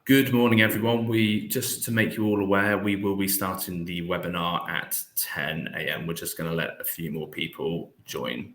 Good morning, everyone. Just to make you all aware, we will be starting the webinar at 10 a.m. We're just going to let a few more people join.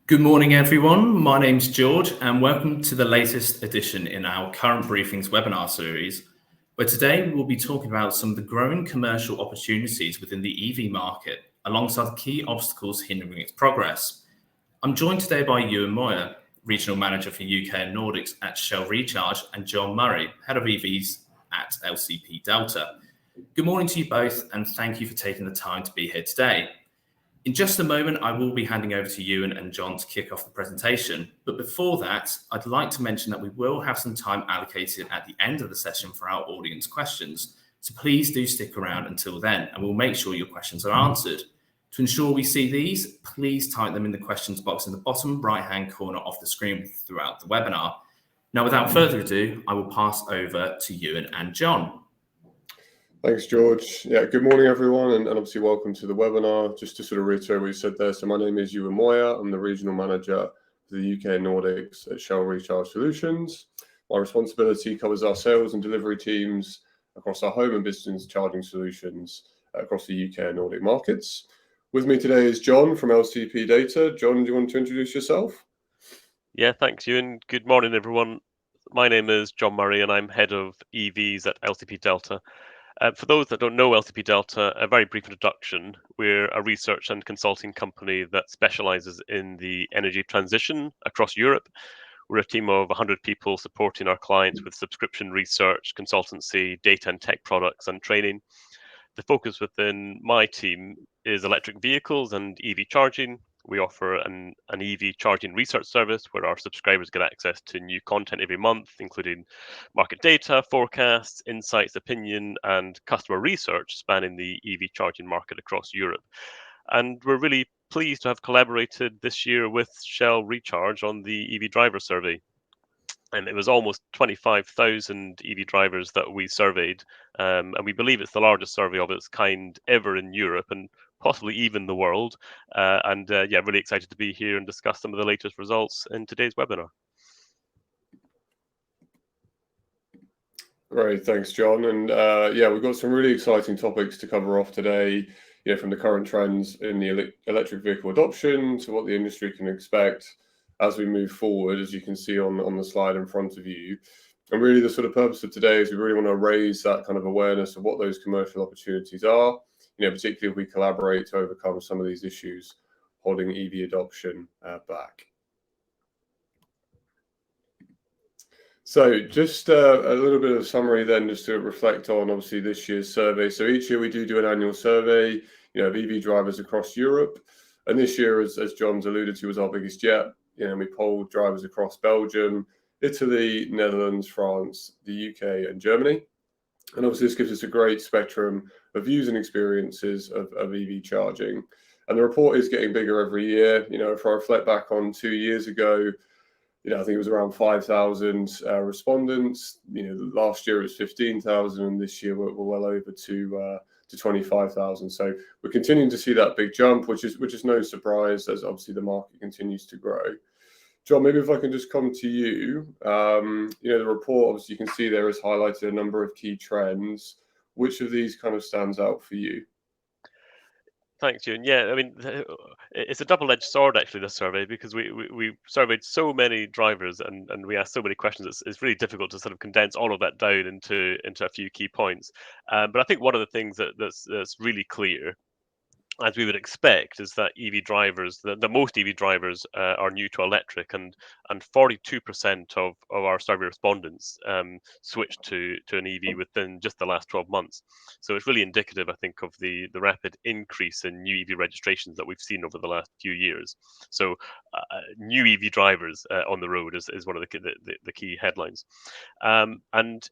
Good morning, everyone. My name's George, and welcome to the latest edition in our Current Briefings webinar series, where today we'll be talking about some of the growing commercial opportunities within the EV market, alongside the key obstacles hindering its progress. I'm joined today by Euan Moir, Regional Manager for UK Nordics at Shell Recharge, and John Murray, Head of EVs at LCP Delta. Good morning to you both, and thank you for taking the time to be here today. In just a moment, I will be handing over to Euan and John to kick off the presentation. But before that, I'd like to mention that we will have some time allocated at the end of the session for our audience questions. So please do stick around until then, and we'll make sure your questions are answered. To ensure we see these, please type them in the questions box in the bottom right-hand corner of the screen throughout the webinar. Now, without further ado, I will pass over to Euan and John. Thanks, George. Yeah, good morning, everyone, and obviously welcome to the webinar. Just to sort of reiterate what you said there, so my name is Euan Moir. I'm the Regional Manager for the UK Nordics at Shell Recharge Solutions. My responsibility covers our sales and delivery teams across our home and business charging solutions across the UK and Nordic markets. With me today is John from LCP Data. John, do you want to introduce yourself? Yeah, thanks, Euan. Good morning, everyone. My name is John Murray, and I'm Head of EVs at LCP Delta. For those that don't know LCP Delta, a very brief introduction. We're a research and consulting company that specializes in the energy transition across Europe. We're a team of 100 people supporting our clients with subscription research, consultancy, data and tech products, and training. The focus within my team is electric vehicles and EV charging. We offer an EV charging research service where our subscribers get access to new content every month, including market data, forecasts, insights, opinion, and customer research spanning the EV charging market across Europe. And we're really pleased to have collaborated this year with Shell Recharge on the EV driver survey. And it was almost 25,000 EV drivers that we surveyed. And we believe it's the largest survey of its kind ever in Europe and possibly even the world. Yeah, really excited to be here and discuss some of the latest results in today's webinar. Great, thanks, John. And yeah, we've got some really exciting topics to cover off today, from the current trends in the electric vehicle adoption to what the industry can expect as we move forward, as you can see on the slide in front of you. And really the sort of purpose of today is we really want to raise that kind of awareness of what those commercial opportunities are, particularly if we collaborate to overcome some of these issues holding EV adoption back. So just a little bit of summary then, just to reflect on obviously this year's survey. So each year we do an annual survey, of EV drivers across Europe. And this year, as John's alluded to, was our biggest yet. We polled drivers across Belgium, Italy, Netherlands, France, the UK and Germany. And obviously this gives us a great spectrum of views and experiences of EV charging. And the report is getting bigger every year. If I reflect back on 2 years ago, I think it was around 5,000 respondents. Last year it was 15,000, and this year we're well over to 25,000. So we're continuing to see that big jump, which is no surprise as obviously the market continues to grow. John, maybe if I can just come to you. The report, obviously, you can see there has highlighted a number of key trends. Which of these kind of stands out for you? Thanks, Euan. Yeah, I mean, it's a double-edged sword actually, this survey, because we surveyed so many drivers and we asked so many questions. It's really difficult to sort of condense all of that down into a few key points. But I think one of the things that's really clear, as we would expect, is that EV drivers, the most EV drivers are new to electric, and 42% of our survey respondents switched to an EV within just the last 12 months. So it's really indicative, I think, of the rapid increase in new EV registrations that we've seen over the last few years. So new EV drivers on the road is one of the key headlines. And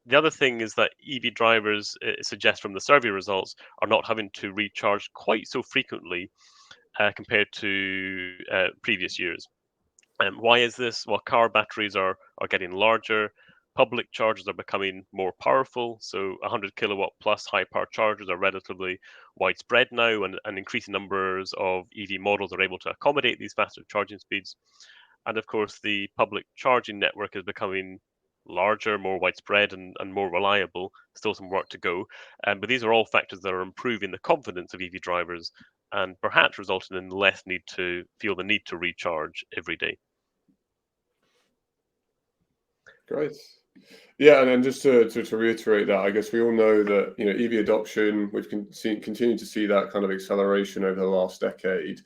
the other thing is that EV drivers, it suggests from the survey results, are not having to recharge quite so frequently compared to previous years. Why is this? Well, car batteries are getting larger. Public chargers are becoming more powerful. So 100 kilowatt plus high power chargers are relatively widespread now, and increasing numbers of EV models are able to accommodate these faster charging speeds. And of course, the public charging network is becoming larger, more widespread, and more reliable. Still some work to go. But these are all factors that are improving the confidence of EV drivers and perhaps resulting in less need to feel the need to recharge every day. Great. Yeah, and then just to reiterate that, I guess we all know that EV adoption, we've continued to see that kind of acceleration over the last decade.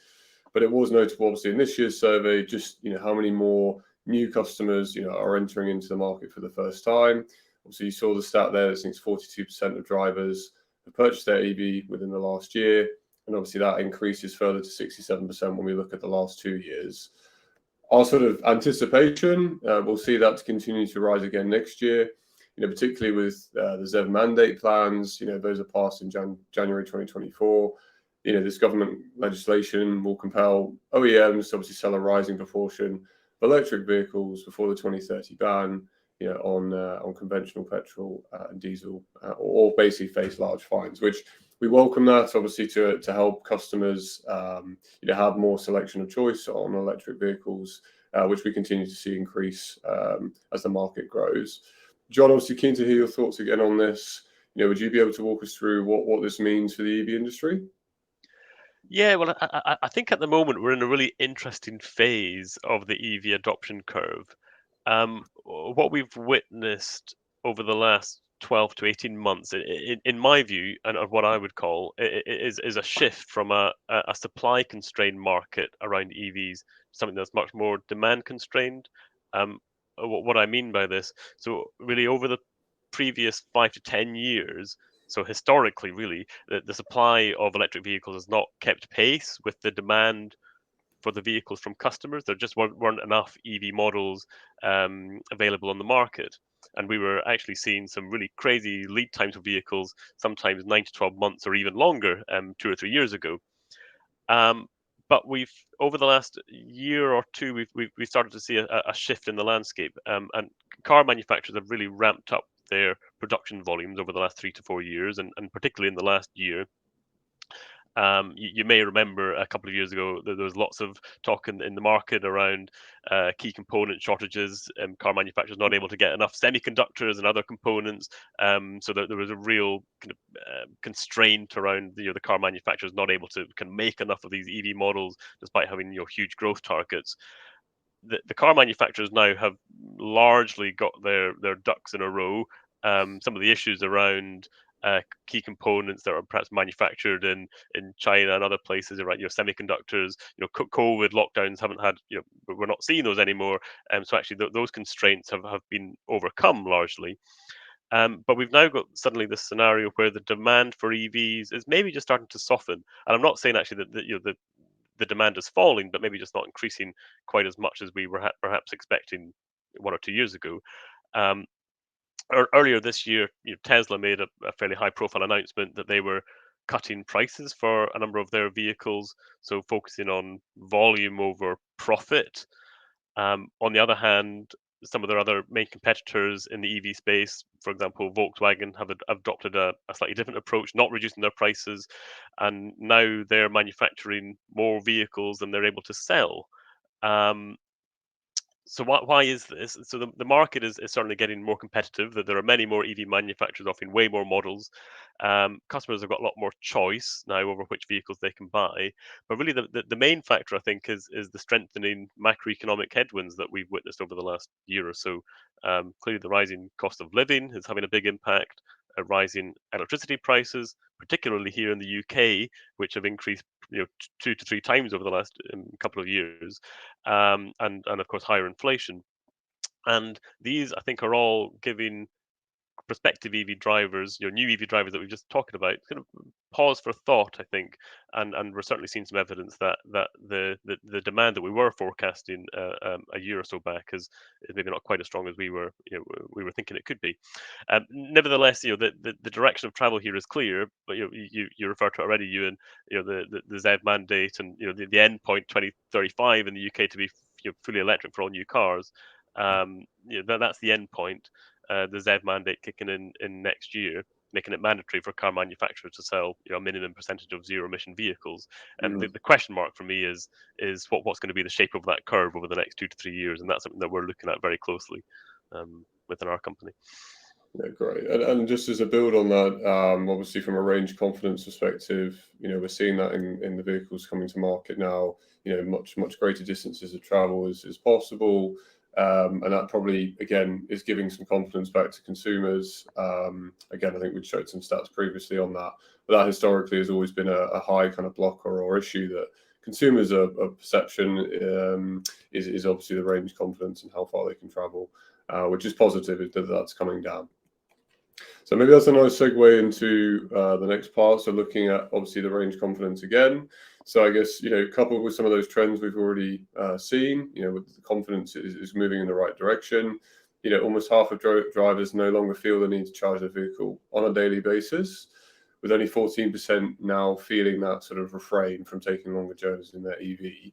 But it was notable, obviously, in this year's survey, just how many more new customers are entering into the market for the first time. Obviously, you saw the stat there. I think it's 42% of drivers have purchased their EV within the last year, and obviously that increases further to 67% when we look at the last 2 years. Our sort of anticipation, we'll see that to continue to rise again next year. Particularly with the ZEV mandate plans. Those are passed in January 2024. This government legislation will compel OEMs to obviously sell a rising proportion of electric vehicles before the 2030 ban, on conventional petrol and diesel, or basically face large fines, which we welcome that, obviously, to help customers have more selection of choice on electric vehicles, which we continue to see increase as the market grows. John, obviously keen to hear your thoughts again on this. Would you be able to walk us through what this means for the EV industry? Yeah, well, I think at the moment we're in a really interesting phase of the EV adoption curve. What we've witnessed over the last 12 to 18 months, in my view, and what I would call, is a shift from a supply constrained market around EVs, something that's much more demand constrained. What I mean by this, so really over the previous 5 to 10 years, so historically, really, the supply of electric vehicles has not kept pace with the demand for the vehicles from customers. There just weren't enough EV models available on the market. And we were actually seeing some really crazy lead times for vehicles, sometimes 9 to 12 months or even longer, 2 or 3 years ago. But we've, over the last year or two, we've started to see a shift in the landscape, and car manufacturers have really ramped up their production volumes over the last 3 to 4 years, and particularly in the last year. You may remember a couple of years ago that there was lots of talk in the market around key component shortages, car manufacturers not able to get enough semiconductors and other components. So there was a real kind of constraint around the car manufacturers not able to kind of make enough of these EV models despite having huge growth targets. The car manufacturers now have largely got their ducks in a row. Some of the issues around key components that are perhaps manufactured in China and other places around semiconductors, COVID lockdowns haven't had, we're not seeing those anymore. So actually those constraints have been overcome largely. But we've now got suddenly this scenario where the demand for EVs is maybe just starting to soften. And I'm not saying actually that the demand is falling, but maybe just not increasing quite as much as we were perhaps expecting 1 or 2 years ago. earlier this year, Tesla made a fairly high-profile announcement that they were cutting prices for a number of their vehicles, so focusing on volume over profit. On the other hand, some of their other main competitors in the EV space, for example, Volkswagen, have adopted a slightly different approach, not reducing their prices, and now they're manufacturing more vehicles than they're able to sell. So why is this? So the market is certainly getting more competitive. That there are many more EV manufacturers offering way more models. Customers have got a lot more choice now over which vehicles they can buy. But really, the main factor I think is the strengthening macroeconomic headwinds that we've witnessed over the last year or so. Clearly, the rising cost of living is having a big impact. Rising electricity prices, particularly here in the UK, which have increased 2 to 3 times over the last couple of years, and of course higher inflation. And these, I think, are all giving prospective EV drivers, new EV drivers that we've just talked about, kind of pause for thought, I think, and we're certainly seeing some evidence that the demand that we were forecasting a year or so back is maybe not quite as strong as we were thinking it could be. Nevertheless, the direction of travel here is clear. But you referred to it already, Euan, the ZEV mandate and the end point 2035 in the UK to be fully electric for all new cars. That's the end point. The ZEV mandate kicking in next year, making it mandatory for car manufacturers to sell a minimum percentage of zero emission vehicles. And the question mark for me is what's going to be the shape of that curve over the next 2 to 3 years, and that's something that we're looking at very closely within our company. Yeah, great. And just as a build on that, obviously from a range confidence perspective, we're seeing that in the vehicles coming to market now. Much greater distances of travel is possible. And that probably, again, is giving some confidence back to consumers. Again, I think we showed some stats previously on that, but that historically has always been a high kind of blocker or issue that consumers' perception is obviously the range confidence and how far they can travel, which is positive that that's coming down. So maybe that's a nice segue into the next part. So looking at obviously the range confidence again. So I guess, coupled with some of those trends we've already seen, with the confidence is moving in the right direction. Almost half of drivers no longer feel the need to charge their vehicle on a daily basis, with only 14% now feeling that sort of refrain from taking longer journeys in their EV.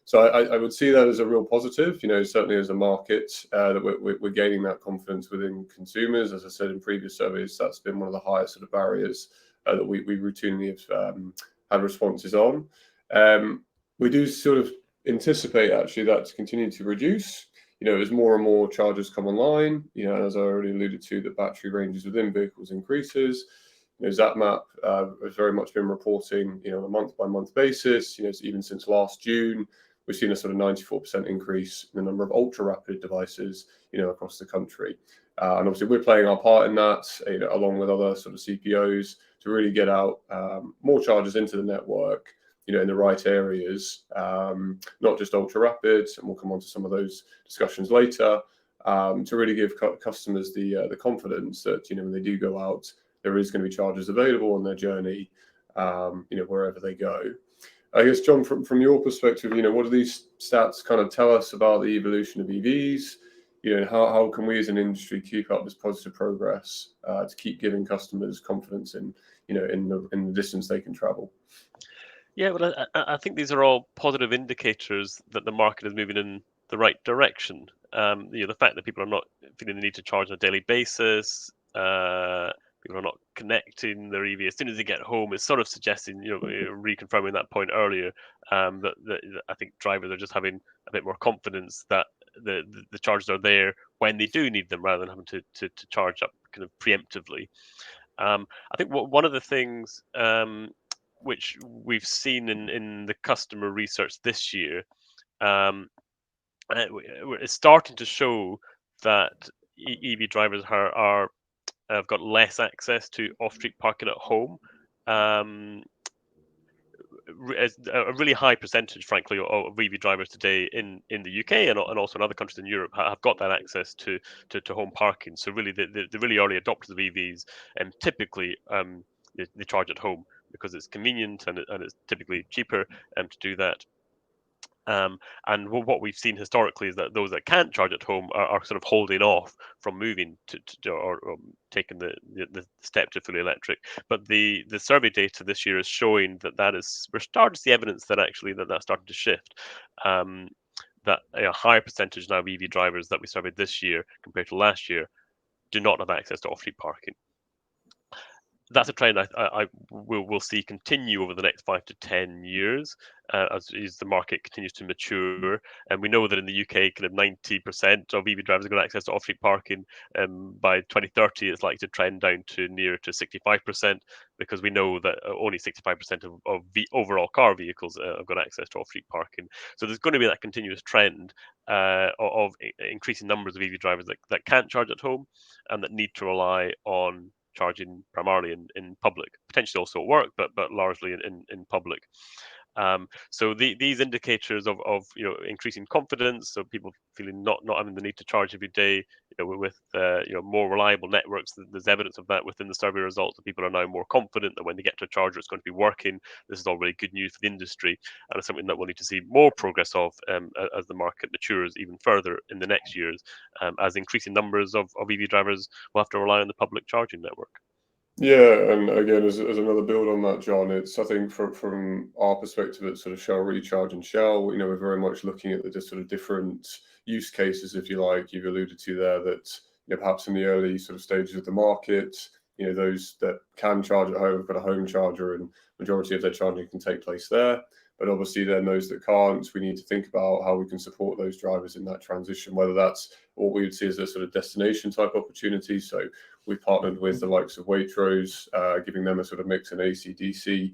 So I would see that as a real positive, certainly as a market, that we're gaining that confidence within consumers. As I said in previous surveys, that's been one of the highest sort of barriers that we routinely have had responses on. We do sort of anticipate actually that to continue to reduce, as more and more chargers come online, as I already alluded to, the battery ranges within vehicles increases. ZapMap has very much been reporting, on a month-by-month basis, even since last June. We've seen a sort of 94% increase in the number of ultra-rapid devices, across the country. And obviously we're playing our part in that, along with other sort of CPOs to really get out more chargers into the network, in the right areas, not just ultra-rapid, and we'll come on to some of those discussions later, to really give customers the confidence that, when they do go out, there is going to be chargers available on their journey, wherever they go. I guess, John, from your perspective, what do these stats kind of tell us about the evolution of EVs? How can we as an industry keep up this positive progress to keep giving customers confidence in the distance they can travel? Yeah, well, I think these are all positive indicators that the market is moving in the right direction. The fact that people are not feeling the need to charge on a daily basis, people are not connecting their EV as soon as they get home is sort of suggesting, reconfirming that point earlier, that I think drivers are just having a bit more confidence that the chargers are there when they do need them, rather than having to charge up kind of preemptively. I think one of the things which we've seen in the customer research this year is starting to show that EV drivers have got less access to off-street parking at home. A really high percentage, frankly, of EV drivers today in the UK and also in other countries in Europe have got that access to home parking. So really, the really early adopters of EVs typically they charge at home because it's convenient and it's typically cheaper to do that. And what we've seen historically is that those that can't charge at home are sort of holding off from moving or taking the step to fully electric. But the survey data this year is showing that we're starting to see evidence that actually that's starting to shift. That a higher percentage now of EV drivers that we surveyed this year compared to last year do not have access to off-street parking. That's a trend I will see continue over the next 5 to 10 years as the market continues to mature. And we know that in the UK, kind of 90% of EV drivers are going to access to off-street parking. By 2030, it's likely to trend down to near to 65%, because we know that only 65% of the overall car vehicles have got access to off-street parking. So there's going to be that continuous trend of increasing numbers of EV drivers that can't charge at home and that need to rely on charging primarily in public, potentially also at work, but largely in public. So these indicators of increasing confidence, so people feeling not having the need to charge every day, with more reliable networks. There's evidence of that within the survey results, that people are now more confident that when they get to a charger, it's going to be working. This is all really good news for the industry, and it's something that we'll need to see more progress of as the market matures even further in the next years, as increasing numbers of EV drivers will have to rely on the public charging network. Yeah, and again, as another build on that, John, it's, I think from our perspective at sort of Shell Recharge and Shell, we're very much looking at the sort of different use cases, if you like. You've alluded to there that perhaps in the early sort of stages of the market, those that can charge at home have got a home charger, and majority of their charging can take place there. But obviously then those that can't, we need to think about how we can support those drivers in that transition, whether that's what we would see as a sort of destination type opportunity. So we've partnered with the likes of Waitrose, giving them a sort of mix in AC/DC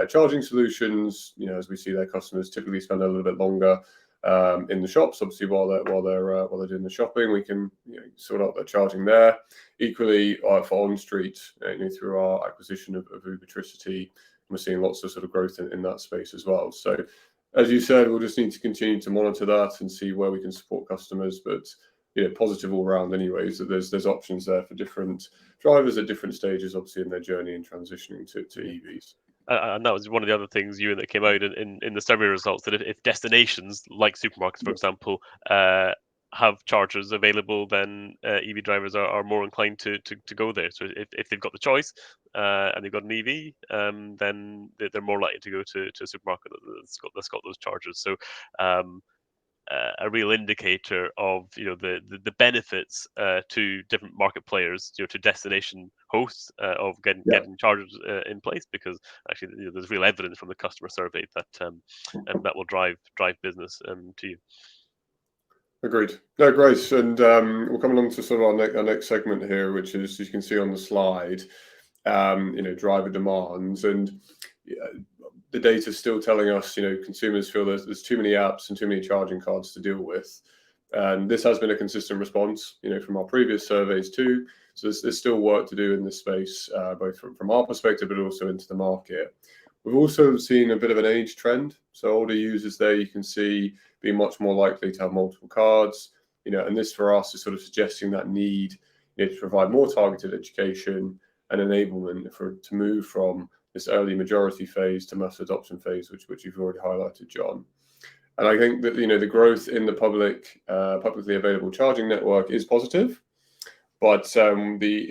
charging solutions. As we see their customers typically spend a little bit longer in the shops, obviously while they're doing the shopping, we can sort out their charging there. Equally for on street, through our acquisition of Ubitricity, we're seeing lots of sort of growth in that space as well. So as you said, we'll just need to continue to monitor that and see where we can support customers, but positive all around anyways, that there's options there for different drivers at different stages, obviously, in their journey and transitioning to EVs. And that was one of the other things, Euan, that came out in the survey results, that if destinations like supermarkets, for example, have chargers available, then EV drivers are more inclined to go there. So if they've got the choice and they've got an EV, then they're more likely to go to a supermarket that's got those chargers. So a real indicator of the benefits to different market players, to destination hosts, of getting chargers in place, because actually there's real evidence from the customer survey that that will drive business to you. Agreed. No, great. And we'll come along to sort of our next segment here, which is, as you can see on the slide, driver demands. And the data is still telling us, consumers feel there's too many apps and too many charging cards to deal with. And this has been a consistent response, from our previous surveys too. So there's still work to do in this space, both from our perspective, but also into the market. We've also seen a bit of an age trend. So older users there, you can see, being much more likely to have multiple cards, and this for us is sort of suggesting that need to provide more targeted education and enablement to move from this early majority phase to mass adoption phase, which you've already highlighted, John. And I think that the growth in the publicly available charging network is positive, but the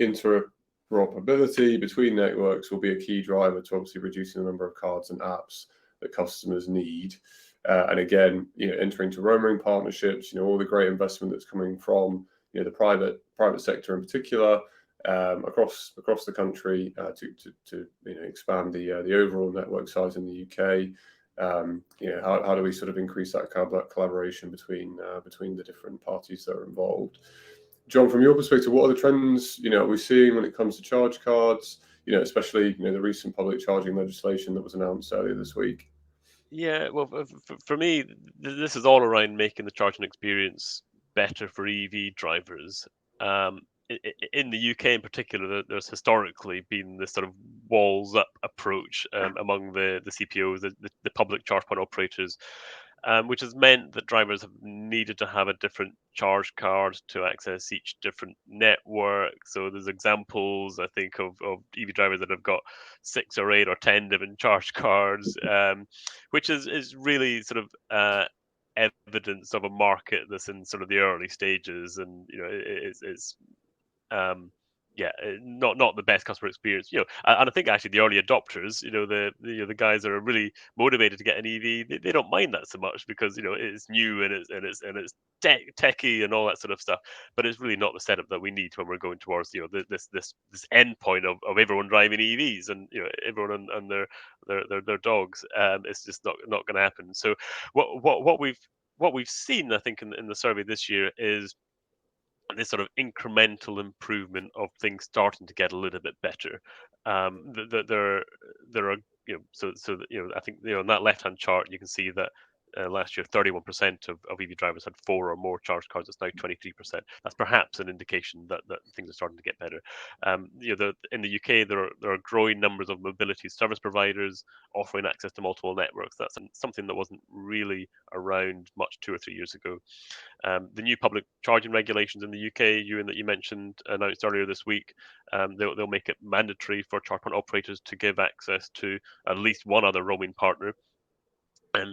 interoperability between networks will be a key driver to obviously reducing the number of cards and apps that customers need. And again, entering into roaming partnerships, all the great investment that's coming from the private sector in particular, across the country, to expand the overall network size in the UK. How do we sort of increase that collaboration between the different parties that are involved? John, from your perspective, what are the trends we're seeing when it comes to charge cards? Especially the recent public charging legislation that was announced earlier this week. Yeah, well, for me, this is all around making the charging experience better for EV drivers. In the UK in particular, there's historically been this sort of walls up approach among the CPOs, the public charge point operators, which has meant that drivers have needed to have a different charge card to access each different network. So there's examples, I think, of EV drivers that have got 6 or 8 or 10 different charge cards, which is really sort of evidence of a market that's in sort of the early stages, and it's not the best customer experience, and I think actually the early adopters, the guys that are really motivated to get an EV, they don't mind that so much, because it's new and it's techy and all that sort of stuff. But it's really not the setup that we need when we're going towards this end point of everyone driving EVs, and everyone and their dogs. It's just not going to happen. So what we've seen, I think, in the survey this year is this sort of incremental improvement of things starting to get a little bit better. There are I think on that left hand chart you can see that last year 31% of EV drivers had 4 or more charge cards. It's now 23%. That's perhaps an indication that things are starting to get better. In the UK there are growing numbers of mobility service providers offering access to multiple networks. That's something that wasn't really around much 2 or 3 years ago. The new public charging regulations in the UK, Euan, that you mentioned, announced earlier this week, they'll make it mandatory for charge point operators to give access to at least one other roaming partner.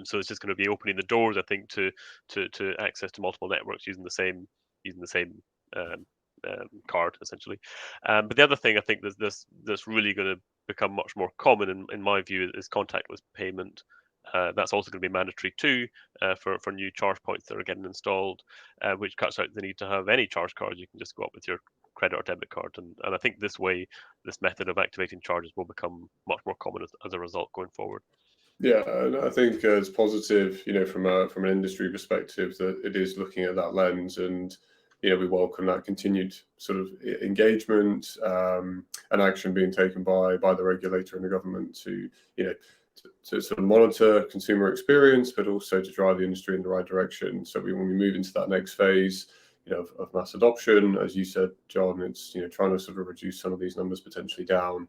So it's just going to be opening the doors, I think, to access to multiple networks using the same card, essentially. But the other thing I think that's really going to become much more common, in my view, is contactless payment. That's also going to be mandatory too for new charge points that are getting installed, which cuts out the need to have any charge card. You can just go up with your credit or debit card, and I think this method of activating charges will become much more common as a result going forward. Yeah, and I think it's positive, from an industry perspective, that it is looking at that lens, and we welcome that continued sort of engagement and action being taken by the regulator and the government to sort of monitor consumer experience, but also to drive the industry in the right direction. So when we move into that next phase, of mass adoption, as you said, John, it's trying to sort of reduce some of these numbers potentially down.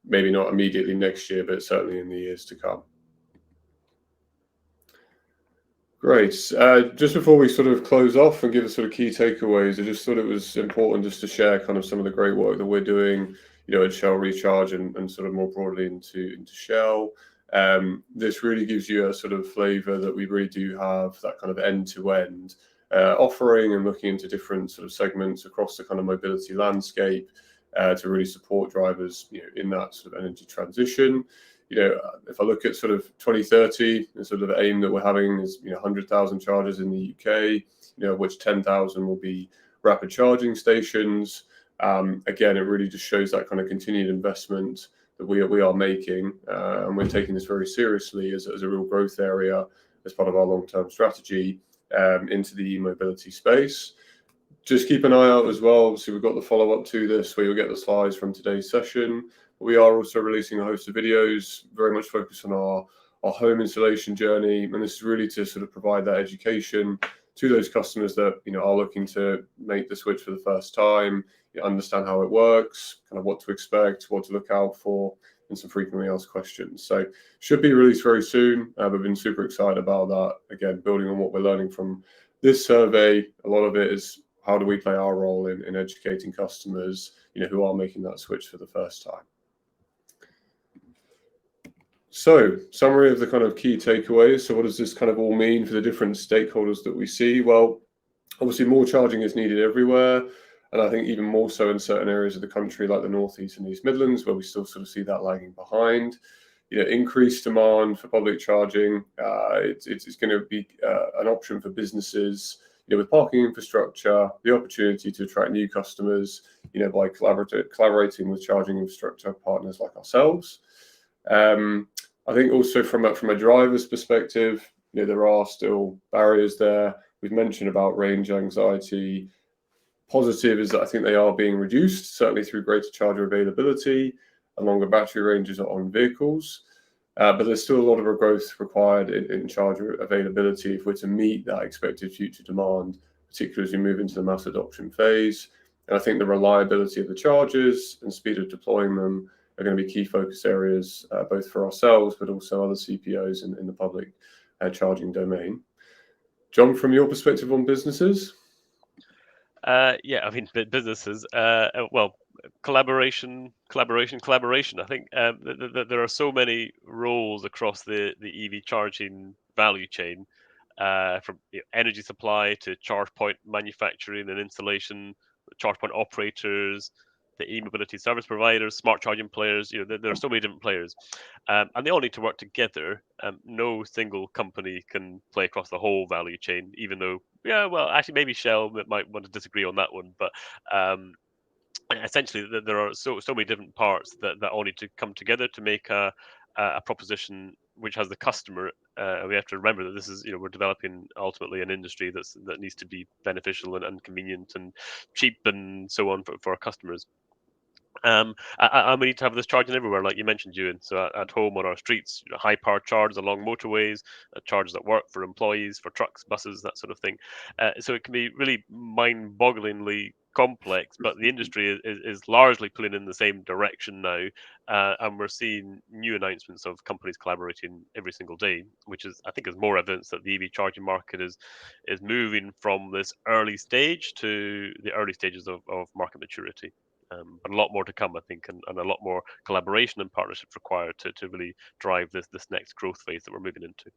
Maybe not immediately next year, but certainly in the years to come. Great. Just before we sort of close off and give us sort of key takeaways, I just thought it was important just to share kind of some of the great work that we're doing, at Shell Recharge and sort of more broadly into Shell. This really gives you a sort of flavor that we really do have that kind of end-to-end offering, and looking into different sort of segments across the kind of mobility landscape to really support drivers, in that sort of energy transition. If I look at sort of 2030, the sort of aim that we're having is 100,000 chargers in the UK, of which 10,000 will be rapid charging stations. Again, it really just shows that kind of continued investment that we are making, and we're taking this very seriously as a real growth area as part of our long-term strategy into the e-mobility space. Just keep an eye out as well. Obviously, we've got the follow-up to this where you'll get the slides from today's session. We are also releasing a host of videos very much focused on our home installation journey, and this is really to sort of provide that education to those customers that are looking to make the switch for the first time, understand how it works, kind of what to expect, what to look out for, and some frequently asked questions. So should be released very soon. We've been super excited about that. Again, building on what we're learning from this survey, a lot of it is how do we play our role in educating customers, who are making that switch for the first time. So, summary of the kind of key takeaways. So what does this kind of all mean for the different stakeholders that we see? Well, obviously more charging is needed everywhere, and I think even more so in certain areas of the country like the North East and East Midlands, where we still sort of see that lagging behind. Increased demand for public charging. It's going to be an option for businesses, with parking infrastructure, the opportunity to attract new customers, by collaborating with charging infrastructure partners like ourselves. I think also from a driver's perspective, there are still barriers there. We've mentioned about range anxiety. Positive is that I think they are being reduced, certainly through greater charger availability and longer battery ranges on vehicles. But there's still a lot of growth required in charger availability if we're to meet that expected future demand, particularly as we move into the mass adoption phase. And I think the reliability of the chargers and speed of deploying them are going to be key focus areas, both for ourselves, but also other CPOs in the public charging domain. John, from your perspective on businesses? Yeah, I mean, businesses, well, collaboration. I think there are so many roles across the EV charging value chain, from energy supply to charge point manufacturing and installation, charge point operators, the e-mobility service providers, smart charging players. There are so many different players, and they all need to work together. No single company can play across the whole value chain, even though, yeah, well, actually, maybe Shell might want to disagree on that one, but essentially, there are so many different parts that all need to come together to make a proposition which has the customer. We have to remember that this is, we're developing ultimately an industry that needs to be beneficial and convenient and cheap and so on for our customers. And we need to have this charging everywhere, like you mentioned, Euan. So at home, on our streets, high-powered chargers along motorways, chargers at work for employees, for trucks, buses, that sort of thing. So it can be really mind-bogglingly complex, but the industry is largely pulling in the same direction now, and we're seeing new announcements of companies collaborating every single day, which I think is more evidence that the EV charging market is moving from this early stage to the early stages of market maturity. But a lot more to come, I think, and a lot more collaboration and partnership required to really drive this next growth phase that we're moving into.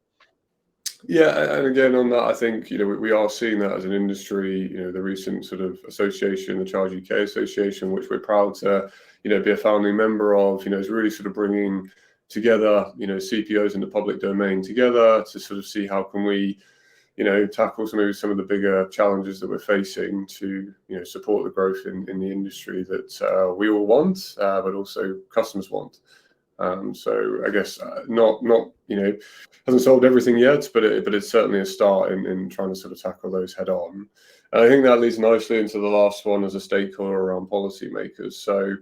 Yeah, and again on that, I think we are seeing that as an industry. The recent sort of association, the Charge UK Association, which we're proud to be a founding member of, is really sort of bringing together CPOs in the public domain together to sort of see how can we tackle some of the bigger challenges that we're facing to support the growth in the industry that we all want, but also customers want. So I guess not hasn't solved everything yet, but it's certainly a start in trying to sort of tackle those head on. And I think that leads nicely into the last one as a stakeholder around policymakers. So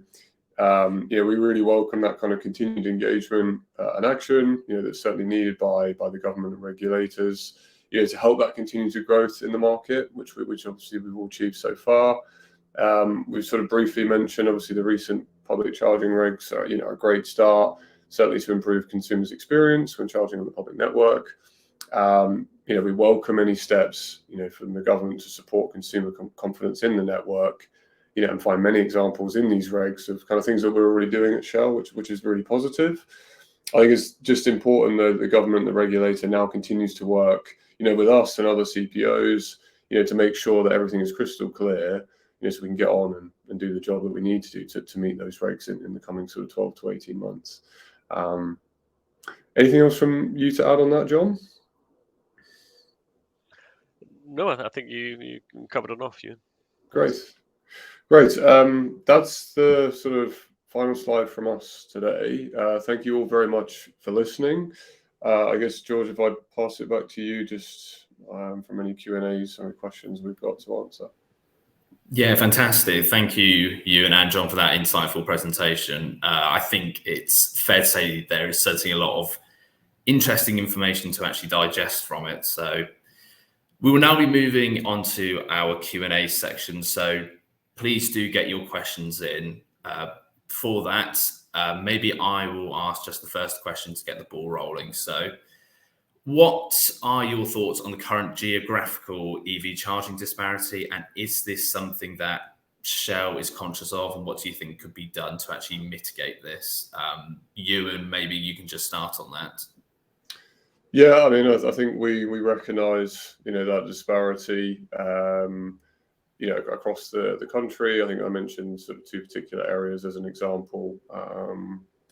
we really welcome that kind of continued engagement and action that's certainly needed by the government and regulators to help that continue to growth in the market, which obviously we've all achieved so far. We've sort of briefly mentioned, obviously, the recent public charging regs are, a great start, certainly to improve consumers' experience when charging on the public network. We welcome any steps, from the government to support consumer confidence in the network, and find many examples in these regs of kind of things that we're already doing at Shell, which is really positive. I think it's just important that the government, the regulator, now continues to work, with us and other CPOs, to make sure that everything is crystal clear, so we can get on and do the job that we need to do to meet those regs in the coming sort of 12 to 18 months. Anything else from you to add on that, John? No, I think you covered enough, Euan. Great. That's the sort of final slide from us today. Thank you all very much for listening. I guess, George, if I pass it back to you, just from any Q&As or questions we've got to answer. Yeah, fantastic. Thank you, Euan and John, for that insightful presentation. I think it's fair to say there is certainly a lot of interesting information to actually digest from it. So we will now be moving on to our Q&A section. So please do get your questions in. For that, maybe I will ask just the first question to get the ball rolling. So what are your thoughts on the current geographical EV charging disparity? And is this something that Shell is conscious of? And what do you think could be done to actually mitigate this? Euan, maybe you can just start on that. Yeah, I mean, I think we recognise, that disparity, across the country. I think I mentioned sort of two particular areas as an example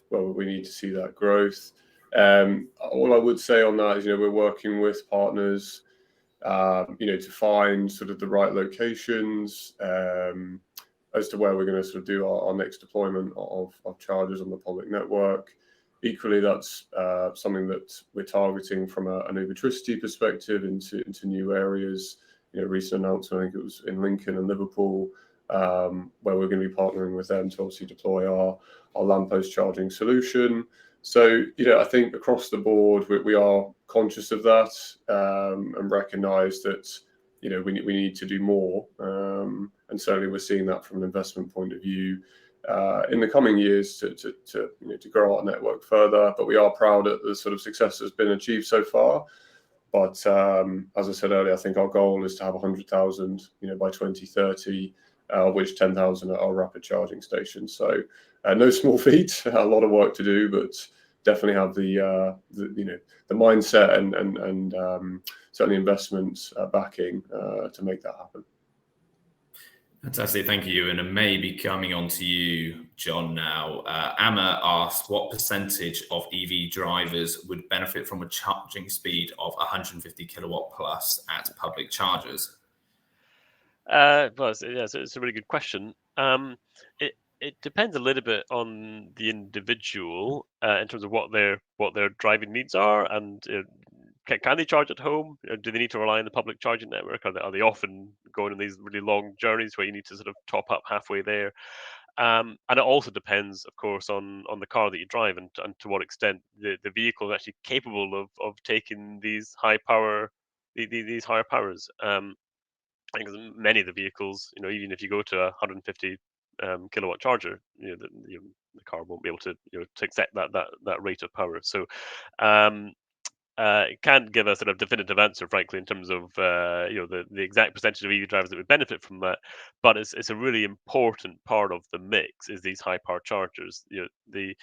where we need to see that growth. All I would say on that is, we're working with partners, to find sort of the right locations as to where we're going to sort of do our next deployment of chargers on the public network. Equally, that's something that we're targeting from an electricity perspective into new areas. Recent announcement, I think it was in Lincoln and Liverpool, where we're going to be partnering with them to obviously deploy our lamppost charging solution. So, I think across the board, we are conscious of that and recognise that, we need to do more. And certainly we're seeing that from an investment point of view in the coming years to grow our network further. But we are proud of the sort of success that's been achieved so far. But as I said earlier, I think our goal is to have 100,000, by 2030, of which 10,000 are rapid charging stations. So no small feat, a lot of work to do, but definitely have the mindset and certainly investments backing to make that happen. Fantastic. Thank you, Euan. And maybe coming on to you, John, now. Amma asked, what percentage of EV drivers would benefit from a charging speed of 150 kilowatt plus at public chargers? It's a really good question. It depends a little bit on the individual in terms of what their driving needs are, and can they charge at home? Do they need to rely on the public charging network? Are they often going on these really long journeys where you need to sort of top up halfway there? And it also depends, of course, on the car that you drive and to what extent the vehicle is actually capable of taking these high power these higher powers. Because many of the vehicles, even if you go to a 150 kilowatt charger, the car won't be able to to accept that rate of power. So it can't give a sort of definitive answer, frankly, in terms of the exact percentage of EV drivers that would benefit from that. But it's a really important part of the mix is these high power chargers. The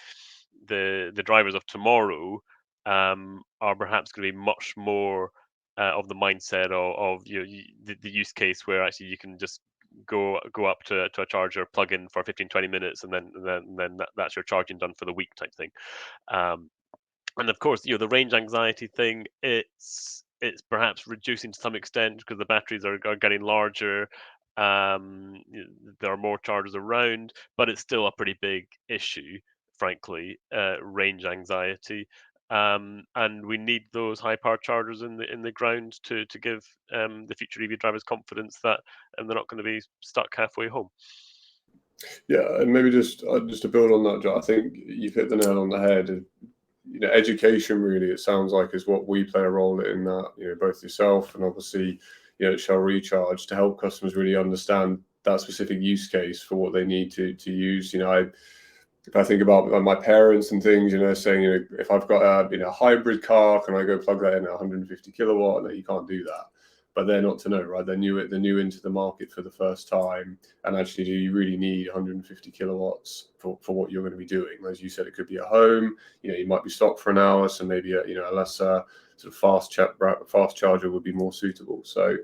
drivers of tomorrow are perhaps going to be much more of the mindset of the use case where actually you can just go up to a charger, plug in for 15-20 minutes, and then that's your charging done for the week type thing. And of course, the range anxiety thing, it's perhaps reducing to some extent because the batteries are getting larger. There are more chargers around, but it's still a pretty big issue, frankly, range anxiety. And we need those high power chargers in the ground to give the future EV drivers confidence that they're not going to be stuck halfway home. Yeah, and maybe just to build on that, John, I think you've hit the nail on the head. Education really, it sounds like, is what we play a role in that, both yourself and obviously, Shell Recharge, to help customers really understand that specific use case for what they need to use. If I think about my parents and things, saying, if I've got a hybrid car, can I go plug that in at 150 kilowatt? No, you can't do that. But they're not to know, right? They're new into the market for the first time. And actually, do you really need 150 kilowatts for what you're going to be doing? As you said, it could be at home. You might be stopped for an hour, so maybe a less sort of fast charger would be more suitable. So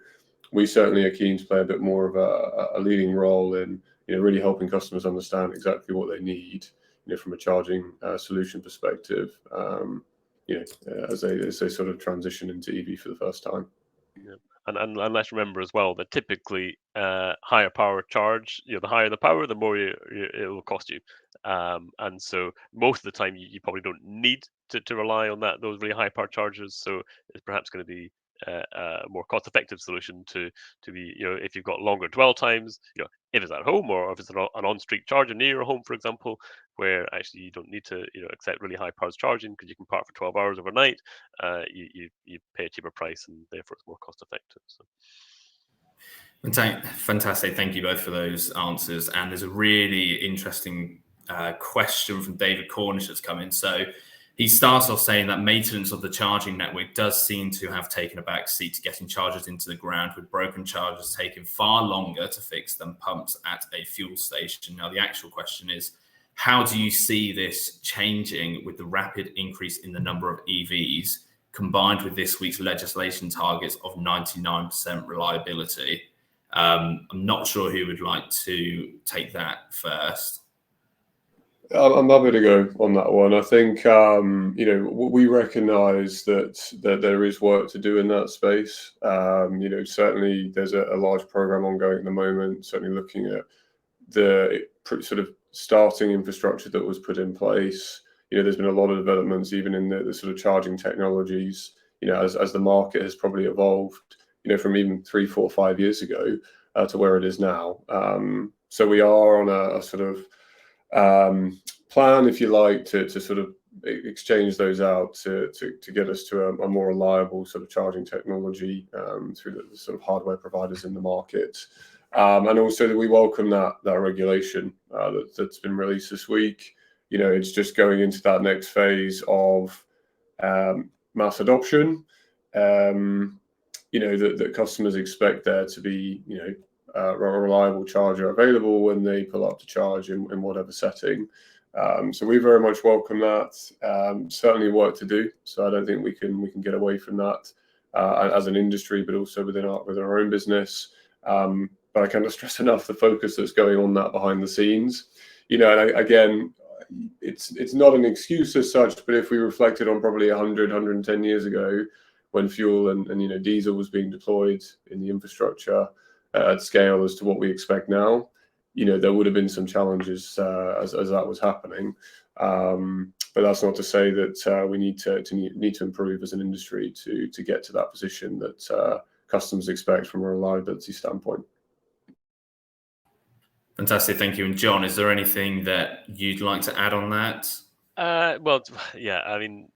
we certainly are keen to play a bit more of a leading role in really helping customers understand exactly what they need, from a charging solution perspective, as they sort of transition into EV for the first time. Yeah. And let's remember as well that typically higher power charge, the higher the power, the more it will cost you. And so most of the time you probably don't need to rely on those really high power chargers. So it's perhaps going to be a more cost effective solution to be, if you've got longer dwell times, if it's at home or if it's an on-street charger near your home, for example, where actually you don't need to accept really high power charging because you can park for 12 hours overnight. You pay a cheaper price and therefore it's more cost effective. So. Fantastic. Thank you both for those answers. And there's a really interesting question from David Cornish that's come in. So he starts off saying that maintenance of the charging network does seem to have taken a back seat to getting chargers into the ground, with broken chargers taking far longer to fix than pumps at a fuel station. Now, the actual question is, how do you see this changing with the rapid increase in the number of EVs combined with this week's legislation targets of 99% reliability? I'm not sure who would like to take that first. I'm happy to go on that one. I think, we recognise that there is work to do in that space. Certainly there's a large program ongoing at the moment, certainly looking at the sort of starting infrastructure that was put in place. There's been a lot of developments even in the sort of charging technologies, as the market has probably evolved, from even 3, 4, 5 years ago to where it is now. So we are on a sort of plan, if you like, to sort of exchange those out to get us to a more reliable sort of charging technology through the sort of hardware providers in the market. And also that we welcome that regulation that's been released this week. It's just going into that next phase of mass adoption. that customers expect there to be, a reliable charger available when they pull up to charge in whatever setting. So we very much welcome that. Certainly work to do. So I don't think we can get away from that as an industry, but also within our own business. But I cannot stress enough the focus that's going on that behind the scenes. And again, it's not an excuse as such, but if we reflected on probably 110 years ago, when fuel and diesel was being deployed in the infrastructure at scale as to what we expect now, there would have been some challenges as that was happening. But that's not to say that we need to improve as an industry to get to that position that customers expect from a reliability standpoint. Fantastic, thank you. And John, is there anything that you'd like to add on that? Well, yeah, I mean,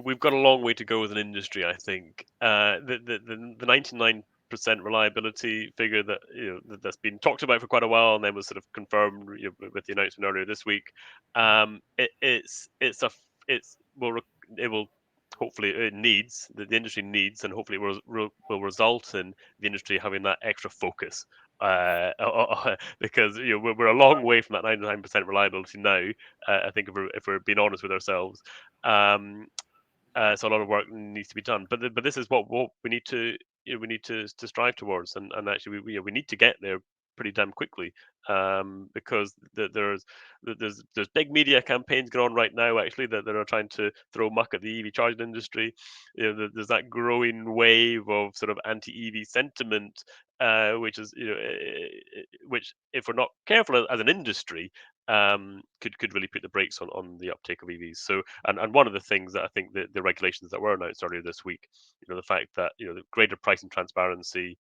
we've got a long way to go as an industry, I think. The 99% reliability figure that that's been talked about for quite a while, and then was sort of confirmed with the announcement earlier this week. The industry needs, and hopefully will result in the industry having that extra focus. Because we're a long way from that 99% reliability now. I think if we're being honest with ourselves, so a lot of work needs to be done. But this is what we need to strive towards, and actually we need to get there pretty damn quickly, because there's big media campaigns going on right now actually that are trying to throw muck at the EV charging industry. There's that growing wave of sort of anti-EV sentiment, which if we're not careful as an industry, could really put the brakes on the uptake of EVs. So and one of the things that I think the regulations that were announced earlier this week, the fact that the greater pricing transparency,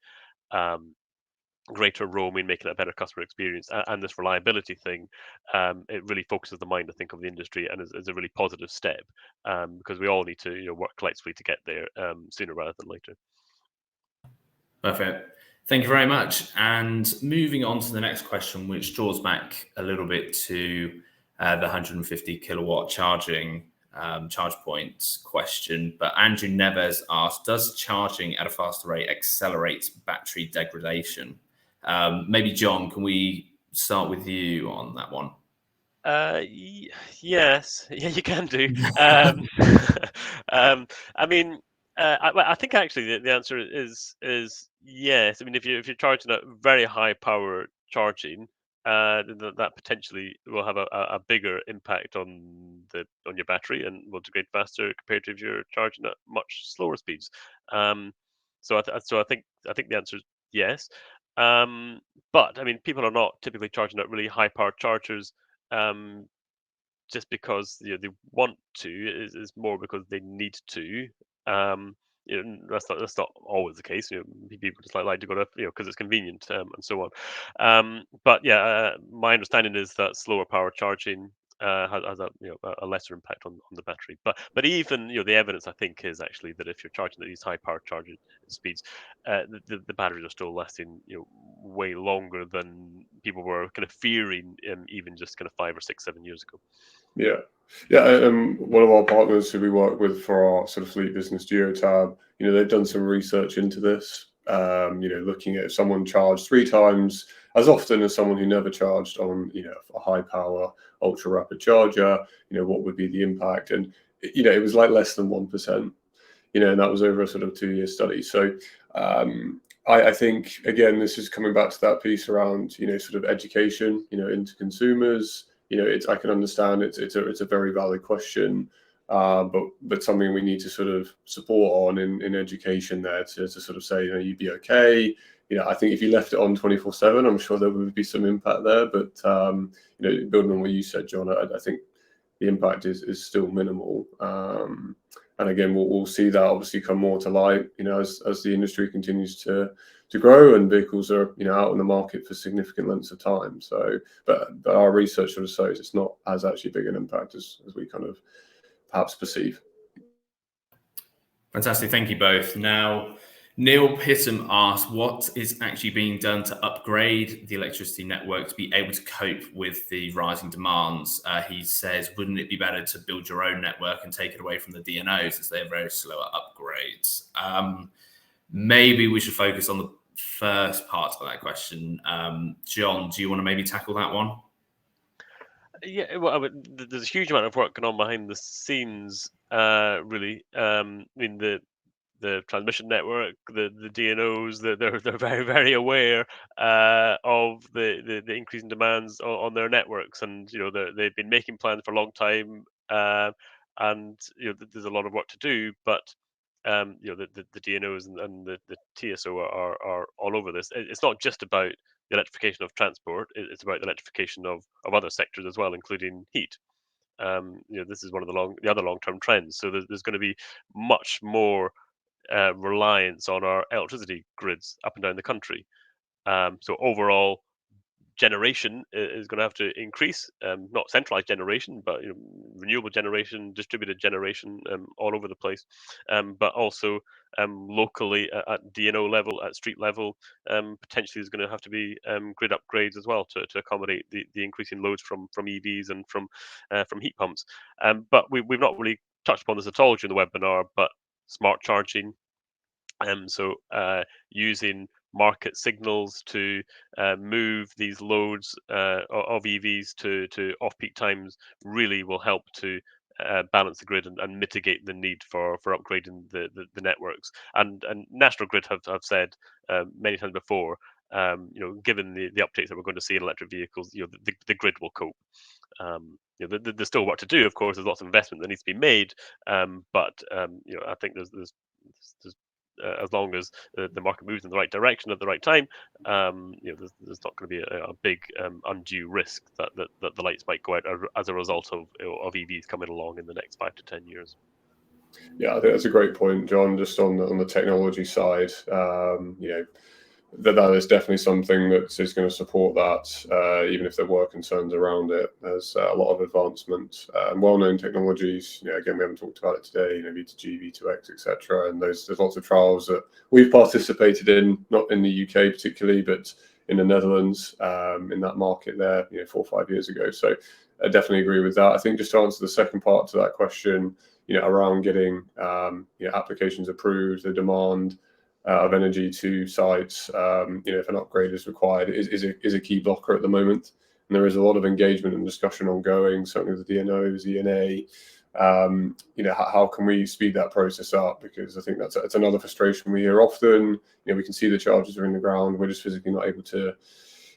greater roaming, making it a better customer experience, and this reliability thing, it really focuses the mind, I think, of the industry, and is a really positive step, because we all need to work collectively to get there sooner rather than later. Perfect. Thank you very much. And moving on to the next question, which draws back a little bit to the 150 kilowatt charging charge points question. But Andrew Neves asked, does charging at a faster rate accelerate battery degradation? Maybe John, can we start with you on that one? Yes, yeah, you can do. I mean, I think actually the answer is yes. I mean, if you're charging at very high power charging, that potentially will have a bigger impact on your battery and will degrade faster compared to if you're charging at much slower speeds. So I think the answer is yes. But I mean, people are not typically charging at really high power chargers just because they want to. Is more because they need to. That's not always the case. People just like to go to because it's convenient, and so on. But yeah, my understanding is that slower power charging has a lesser impact on the battery. But even the evidence, I think, is actually that if you're charging at these high power charging speeds, the batteries are still lasting way longer than people were kind of fearing, even just kind of 5 or 6, 7 years ago. Yeah. One of our partners who we work with for our sort of fleet business, Geotab, they've done some research into this. Looking at if someone charged 3 times as often as someone who never charged on a high power ultra rapid charger, what would be the impact? And it was like less than 1%. And that was over a sort of 2-year study. So I think again, this is coming back to that piece around sort of education, into consumers. I can understand it's a very valid question, but something we need to sort of support on in education there to sort of say you'd be okay. I think if you left it on 24/7, I'm sure there would be some impact there. But building on what you said, John, I think the impact is still minimal. And again, we'll see that obviously come more to light, as the industry continues to grow and vehicles are, out in the market for significant lengths of time. So, but our research sort of shows it's not as actually big an impact as we kind of perhaps perceive. Fantastic. Thank you both. Now, Neil Pittam asked what is actually being done to upgrade the electricity network to be able to cope with the rising demands. He says, wouldn't it be better to build your own network and take it away from the DNOs as they're very slow at upgrades? Maybe we should focus on the first part of that question. John, do you want to maybe tackle that one? Yeah, well, there's a huge amount of work going on behind the scenes, really. I mean, the transmission network, the DNOs, they're very, very aware of the increasing demands on their networks, and they've been making plans for a long time, and there's a lot of work to do, but the DNOs and the TSO are all over this. It's not just about the electrification of transport; it's about the electrification of other sectors as well, including heat. This is one of the other long-term trends. So there's going to be much more reliance on our electricity grids up and down the country. So overall, generation is going to have to increase. Not centralized generation, but renewable generation, distributed generation, all over the place. But also locally at DNO level, at street level, potentially there's going to have to be grid upgrades as well to accommodate the increasing loads from EVs and from heat pumps. But we've not really touched upon this at all during the webinar. But smart charging, so using market signals to move these loads of EVs to off-peak times really will help to balance the grid and mitigate the need for upgrading the networks. And National Grid have said many times before, given the updates that we're going to see in electric vehicles, the grid will cope. There's still work to do. Of course, there's lots of investment that needs to be made, but I think there's as long as the market moves in the right direction at the right time, there's not going to be a big undue risk that the lights might go out as a result of EVs coming along in the next 5 to 10 years. Yeah, I think that's a great point, John. Just on the technology side, that is definitely something that is going to support that, even if there were concerns around it. There's a lot of advancement and well-known technologies. Again, we haven't talked about it today. V2G, V2X, etc. And there's lots of trials that we've participated in, not in the UK particularly, but in the Netherlands, in that market there, 4 or 5 years ago. So I definitely agree with that. I think just to answer the second part to that question, around getting applications approved, the demand of energy to sites, if an upgrade is required, is a key blocker at the moment. And there is a lot of engagement and discussion ongoing, certainly with the DNOs, ENA. How can we speed that process up? Because I think that's another frustration we hear often. We can see the chargers are in the ground. We're just physically not able to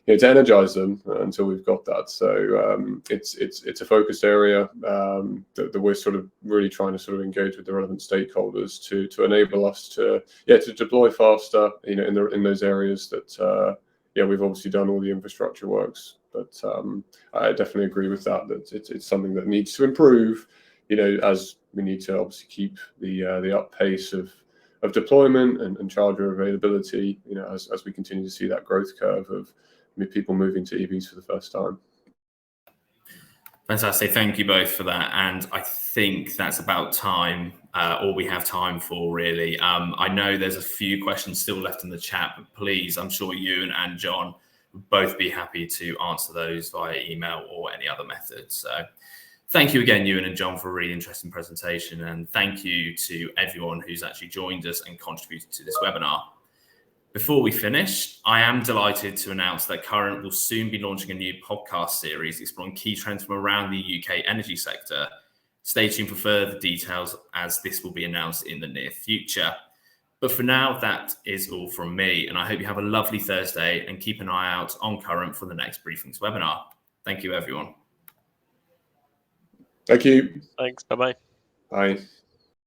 energize them until we've got that. So it's a focused area that we're sort of really trying to sort of engage with the relevant stakeholders to enable us to deploy faster, in those areas that we've obviously done all the infrastructure works. But I definitely agree with that it's something that needs to improve, as we need to obviously keep the up pace of deployment and charger availability, as we continue to see that growth curve of people moving to EVs for the first time. Fantastic. Thank you both for that. And I think that's about time, all we have time for, really. I know there's a few questions still left in the chat, but please, I'm sure Euan and John would both be happy to answer those via email or any other method. So thank you again, Euan and John, for a really interesting presentation. And thank you to everyone who's actually joined us and contributed to this webinar. Before we finish, I am delighted to announce that Current will soon be launching a new podcast series exploring key trends from around the UK energy sector. Stay tuned for further details, as this will be announced in the near future. But for now, that is all from me, and I hope you have a lovely Thursday and keep an eye out on Current for the next Briefings webinar. Thank you, everyone. Thank you. Thanks. Bye-bye. Bye.